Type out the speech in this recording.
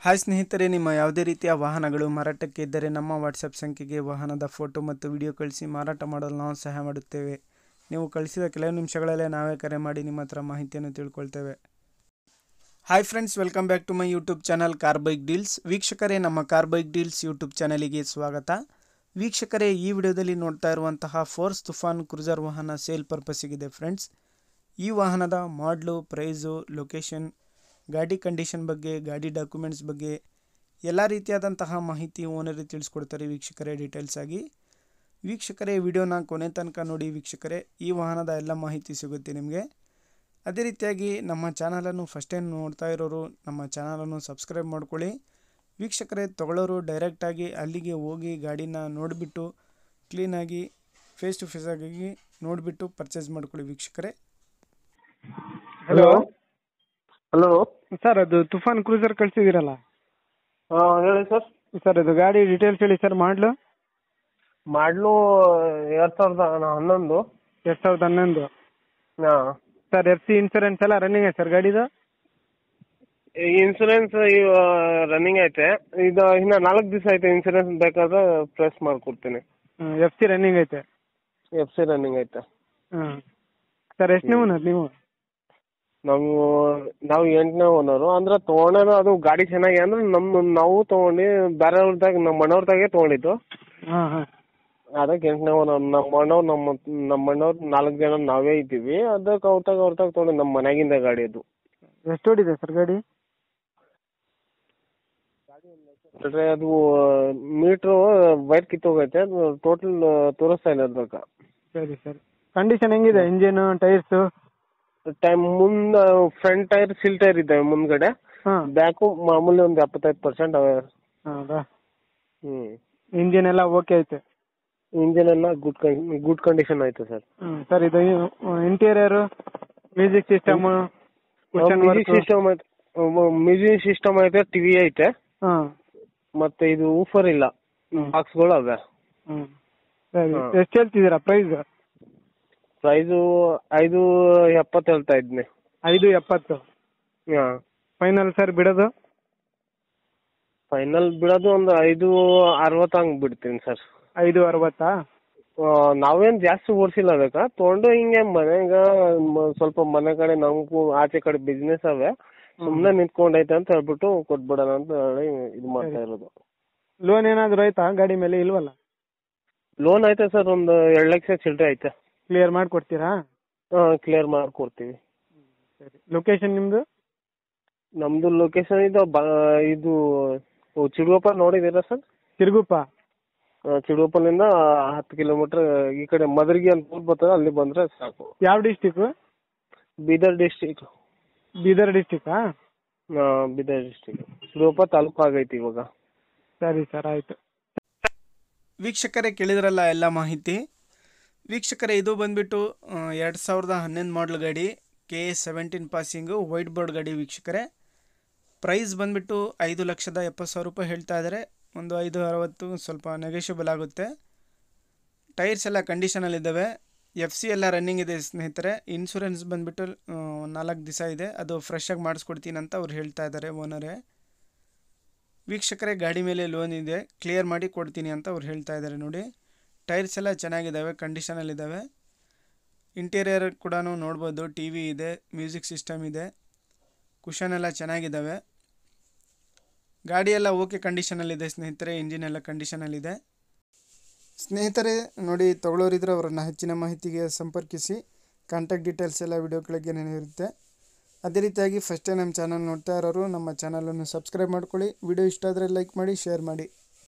Hi ಸ್ನೇಹಿತರೆ, ನಿಮ್ಮ ಯಾವುದೇ ರೀತಿಯ ವಾಹನಗಳು ಮಾರಾಟಕ್ಕೆ ಇದ್ದರೆ ನಮ್ಮ ವಾಟ್ಸಪ್ ಸಂಖ್ಯೆಗೆ ವಾಹನದ ಫೋಟೋ ಮತ್ತು ವಿಡಿಯೋ ಕಳಿಸಿ ಮಾರಾಟ ಮಾಡಲು ನಾವು ಸಹಾಯ ಮಾಡುತ್ತೇವೆ. ನೀವು ಕಳಿಸಿದ ಕೆಲವು ನಿಮಿಷಗಳಲ್ಲೇ ನಾವೇ ಕರೆ ಮಾಡಿ ನಿಮ್ಮ ಹತ್ರ ಮಾಹಿತಿಯನ್ನು ತಿಳ್ಕೊಳ್ತೇವೆ. Hi friends, welcome back to my YouTube channel car bike deals. ವೀಕ್ಷಕರೇ, ನಮ್ಮ ಕಾರ್ ಬೈಕ್ ಡೀಲ್ಸ್ ಯೂಟ್ಯೂಬ್ ಚಾನಲಿಗೆ ಸ್ವಾಗತ. ವೀಕ್ಷಕರೇ, ಈ ವಿಡಿಯೋದಲ್ಲಿ ನೋಡ್ತಾ ಇರುವಂತಹ ಫೋರ್ಸ್ ತುಫಾನ್ ಕ್ರೂಸರ್ ವಾಹನ ಸೇಲ್ ಪರ್ಪಸ್ಸಿಗಿದೆ ಫ್ರೆಂಡ್ಸ್. ಈ ವಾಹನದ ಮಾಡಲು, ಪ್ರೈಸು, ಲೊಕೇಶನ್, ಗಾಡಿ ಕಂಡೀಷನ್ ಬಗ್ಗೆ, ಗಾಡಿ ಡಾಕ್ಯುಮೆಂಟ್ಸ್ ಬಗ್ಗೆ ಎಲ್ಲ ರೀತಿಯಾದಂತಹ ಮಾಹಿತಿ ಓನರೇ ತಿಳಿಸ್ಕೊಡ್ತಾರೆ ವೀಕ್ಷಕರೇ ಡೀಟೇಲ್ಸ್ ಆಗಿ. ವೀಕ್ಷಕರೇ, ವಿಡಿಯೋನ ಕೊನೆ ತನಕ ನೋಡಿ ವೀಕ್ಷಕರೇ, ಈ ವಾಹನದ ಎಲ್ಲ ಮಾಹಿತಿ ಸಿಗುತ್ತೆ ನಿಮಗೆ. ಅದೇ ರೀತಿಯಾಗಿ ನಮ್ಮ ಚಾನಲನ್ನು ಫಸ್ಟ್ ಟೈಮ್ ನೋಡ್ತಾ ಇರೋರು ನಮ್ಮ ಚಾನಲನ್ನು ಸಬ್ಸ್ಕ್ರೈಬ್ ಮಾಡ್ಕೊಳ್ಳಿ. ವೀಕ್ಷಕರೇ, ತಗೊಳ್ಳೋರು ಡೈರೆಕ್ಟಾಗಿ ಅಲ್ಲಿಗೆ ಹೋಗಿ ಗಾಡಿನ ನೋಡಿಬಿಟ್ಟು ಕ್ಲೀನಾಗಿ ಫೇಸ್ ಟು ಫೇಸ್ ಆಗಿ ನೋಡಿಬಿಟ್ಟು ಪರ್ಚೇಸ್ ಮಾಡ್ಕೊಳ್ಳಿ ವೀಕ್ಷಕರೇ. ಹಲೋ ಹಲೋ ಸರ್, ಅದು ತುಫಾನ್ ಕ್ರೂಸರ್ ಕಳಿಸಿದಿರಲ್ಲ ಹೇಳಿ ಸರ್. ಸರ್, ಅದು ಗಾಡಿ ಡೀಟೇಲ್ಸ್ ಹೇಳಿ ಸರ್. ಮಾಡಲು 2011. 2011. ಹಾಂ ಸರ್, FC ಇನ್ಸೂರೆನ್ಸ್ ಎಲ್ಲ ರನ್ನಿಂಗ್ ಐತೆ ಸರ್ ಗಾಡಿದು? ಇನ್ಸೂರೆನ್ಸ್ ರನ್ನಿಂಗ್ ಐತೆ. ಇದು ಇನ್ನು 4 ದಿವಸ ಐತೆ. ಇನ್ಸೂರೆನ್ಸ್ ಬೇಕಾದ್ರೆ ಪ್ರೆಸ್ ಮಾಡ್ಕೊಡ್ತೀನಿ. FC ರನ್ನಿಂಗ್ ಐತೆ. FC ರನ್ನಿಂಗ್ ಐತೆ. ಹಾಂ ಸರ್, ಎಷ್ಟು ನೀವು ನಾವು 8ನೇ ಓನರು. ಅಂದ್ರೆ ತೊಗೊಂಡೇನು ಅದು ಗಾಡಿ ಚೆನ್ನಾಗಿ ಅಂದ್ರೆ ನಾವು ತೊಗೊಂಡು ಬೇರೆ ಅವ್ರದಾಗ ನಮ್ಮ ಅಣ್ಣವ್ರದಾಗೆ ತೊಗೊಂಡಿದ್ದು. ಹಾಂ ಹಾಂ ಅದಕ್ಕೆ 8ನೇ ಓನರ್. ನಮ್ಮ ಅಣ್ಣವ್ರು 4 ಜನ ನಾವೇ ಇದ್ದೀವಿ. ಅದಕ್ಕೆ ಅವ್ರತಾಗ ತೊಗೊಂಡು ನಮ್ಮ ಮನೆಯಾಗಿಂದ ಗಾಡಿ ಅದು. ಎಷ್ಟು ಹೊಡಿದೆ ಸರ್ ಗಾಡಿ? ಅದು ಮೀಟ್ರು ವೈರ್ ಕಿತ್ತೋಗೈತೆ. ಟೋಟಲ್ ತೋರಿಸ್ತಾ ಇಲ್ಲ ಅದಕ್ಕೆ. ಸರಿ ಸರಿ. ಕಂಡೀಷನ್ ಹೆಂಗಿದೆ? Engine, tyres? ಮುಂದೆ ಫ್ರಂಟ್ ಟೈರ್ ಸಿಲ್ ಟೈರ್ ಇದ್ದಾವೆ ಮುಂದ್ಗಡೆ. ಹಾಂ. ಬ್ಯಾಕು ಮಾಮೂಲಿ ಒಂದು 75% ಅವೆ. ಹೌದಾ? ಹ್ಞೂ. ಇಂಜಿನ್ ಎಲ್ಲ ಓಕೆ ಐತೆ? ಇಂಜಿನ್ ಎಲ್ಲ ಗುಡ್ ಕಂಡೀಷನ್ ಐತೆ ಸರ್. ಸರ್, ಇದು interior, music system, music system ಐತೆ, ಟಿವಿ ಐತೆ. ಹಾಂ. ಮತ್ತೆ ಇದು ಊಫರ್ ಇಲ್ಲ, ಬಾಕ್ಸ್ಗಳು ಅವೆ. ಸರಿ. ಎಷ್ಟು ಹೇಳ್ತಿದ್ದೀರಾ ಪ್ರೈಸ್? ಪ್ರೈಸು 570 ಹೇಳ್ತಾ ಇದ್ದೀನಿ. 570? ಹಾಂ. ಫೈನಲ್ ಸರ್ ಬಿಡೋದು? ಫೈನಲ್ ಬಿಡೋದು ಒಂದು 560 ಹಂಗೆ ಬಿಡ್ತೀನಿ ಸರ್. 560? ನಾವೇನು ಜಾಸ್ತಿ ಓಡಿಸಿಲ್ಲ ಅದಕ್ಕೆ. ತೊಗೊಂಡು ಹಿಂಗೆ ಮನೆಗೆ ಸ್ವಲ್ಪ ಮನೆ ಕಡೆ ನಮಗೂ ಆಚೆ ಕಡೆ ಬಿಸ್ನೆಸ್ ಅವೆ, ಸುಮ್ಮನೆ ನಿಂತ್ಕೊಂಡೈತೆ ಅಂತ ಹೇಳ್ಬಿಟ್ಟು ಕೊಟ್ಬಿಡೋಣ ಅಂತ ಹೇಳಿ ಇದು ಮಾಡ್ತಾ ಇರೋದು. ಲೋನ್ ಏನಾದರೂ ಆಯ್ತಾ ಗಾಡಿ ಮೇಲೆ? ಇಲ್ವಲ್ಲ. ಲೋನ್ ಐತೆ ಸರ್, ಒಂದು 2 ಲಕ್ಷ ಚಿಲ್ಲರೆ ಐತೆ. ಕ್ಲಿಯರ್ ಮಾಡಿಕೊಡ್ತೀರಾ? ಹಾಂ, ಕ್ಲಿಯರ್ ಮಾಡಿಕೊಡ್ತೀವಿ. ಸರಿ. ಲೊಕೇಶನ್ ನಿಮ್ಮದು? ನಮ್ಮದು ಲೊಕೇಶನ್ ಇದು ಚಿಡುವಪ್ಪ ನೋಡಿದ್ದೀರಾ ಸರ್? ಸಿರುಗುಪ್ಪ? ಚಿಡುವಪ್ಪನಿಂದ 10 ಕಿಲೋಮೀಟ್ರ್ ಈ ಕಡೆ ಮದರ್ಗಿ ಅಂತ ಊರು ಬರ್ತದೆ, ಅಲ್ಲಿ ಬಂದರೆ ಸಾಕು. ಯಾವ ಡಿಸ್ಟಿಕ್ಕು? ಬೀದರ್ ಡಿಸ್ಟಿಕ್. ಬೀದರ್ ಡಿಸ್ಟಿಕ್ಕಾ? ಹಾಂ, ಬೀದರ್ ಡಿಸ್ಟಿಕ್. ಚಿಡುವಪ್ಪ ತಾಲೂಕು ಆಗೈತಿ ಇವಾಗ. ಸರಿ ಸರ್, ಆಯಿತು. ವೀಕ್ಷಕರೇ, ಕೇಳಿದ್ರಲ್ಲ ಎಲ್ಲ ಮಾಹಿತಿ. ವೀಕ್ಷಕರೇ, ಇದು ಬಂದುಬಿಟ್ಟು 2011 ಮಾಡಲ್ ಗಾಡಿ, KA 17 ಪಾಸಿಂಗು, ವೈಟ್ ಬೋರ್ಡ್ ಗಾಡಿ ವೀಕ್ಷಕರೇ. ಪ್ರೈಸ್ ಬಂದುಬಿಟ್ಟು 5,70,000 ರೂಪಾಯಿ ಹೇಳ್ತಾ ಇದ್ದಾರೆ. ಒಂದು 560 ಸ್ವಲ್ಪ ನೆಗೋಷಿಯಬಲ್ ಆಗುತ್ತೆ. ಟೈರ್ಸ್ ಎಲ್ಲ ಕಂಡೀಷನಲ್ಲಿದ್ದಾವೆ. FC ಎಲ್ಲ ರನ್ನಿಂಗ್ ಇದೆ ಸ್ನೇಹಿತರೆ. ಇನ್ಶೂರೆನ್ಸ್ ಬಂದುಬಿಟ್ಟು 4 ದಿವಸ ಇದೆ, ಅದು ಫ್ರೆಶ್ಶಾಗಿ ಮಾಡಿಸ್ಕೊಡ್ತೀನಿ ಅಂತ ಅವ್ರು ಹೇಳ್ತಾ ಇದ್ದಾರೆ ಓನರೇ. ವೀಕ್ಷಕರೇ, ಗಾಡಿ ಮೇಲೆ ಲೋನ್ ಇದೆ, ಕ್ಲಿಯರ್ ಮಾಡಿ ಕೊಡ್ತೀನಿ ಅಂತ ಅವ್ರು ಹೇಳ್ತಾ ಇದ್ದಾರೆ ನೋಡಿ. ಟೈರ್ಸ್ ಎಲ್ಲ ಚೆನ್ನಾಗಿದ್ದಾವೆ, ಕಂಡೀಷನಲ್ಲಿದ್ದಾವೆ. ಇಂಟೀರಿಯರ್ ಕೂಡ ನೋಡ್ಬೋದು, TV ಇದೆ, ಮ್ಯೂಸಿಕ್ ಸಿಸ್ಟಮ್ ಇದೆ, ಕುಷನ್ ಎಲ್ಲ ಚೆನ್ನಾಗಿದ್ದಾವೆ. ಗಾಡಿ ಎಲ್ಲ ಓಕೆ ಕಂಡೀಷನಲ್ಲಿದೆ ಸ್ನೇಹಿತರೆ. ಇಂಜಿನ್ ಎಲ್ಲ ಕಂಡೀಷನಲ್ಲಿದೆ ಸ್ನೇಹಿತರೆ. ನೋಡಿ, ತಗೊಳ್ಳೋರಿದ್ರೆ ಅವರನ್ನು ಹೆಚ್ಚಿನ ಮಾಹಿತಿಗೆ ಸಂಪರ್ಕಿಸಿ. ಕಾಂಟ್ಯಾಕ್ಟ್ ಡೀಟೇಲ್ಸ್ ಎಲ್ಲ ವಿಡಿಯೋ ಕೆಳಗೆ ಇರುತ್ತೆ. ಅದೇ ರೀತಿಯಾಗಿ ಫಸ್ಟ್ ಟೈಮ್ ನಮ್ಮ ಚಾನಲ್ ನೋಡ್ತಾ ಇರೋರು ನಮ್ಮ ಚಾನಲನ್ನು ಸಬ್ಸ್ಕ್ರೈಬ್ ಮಾಡ್ಕೊಳ್ಳಿ. ವಿಡಿಯೋ ಇಷ್ಟ ಆದರೆ ಲೈಕ್ ಮಾಡಿ, ಶೇರ್ ಮಾಡಿ.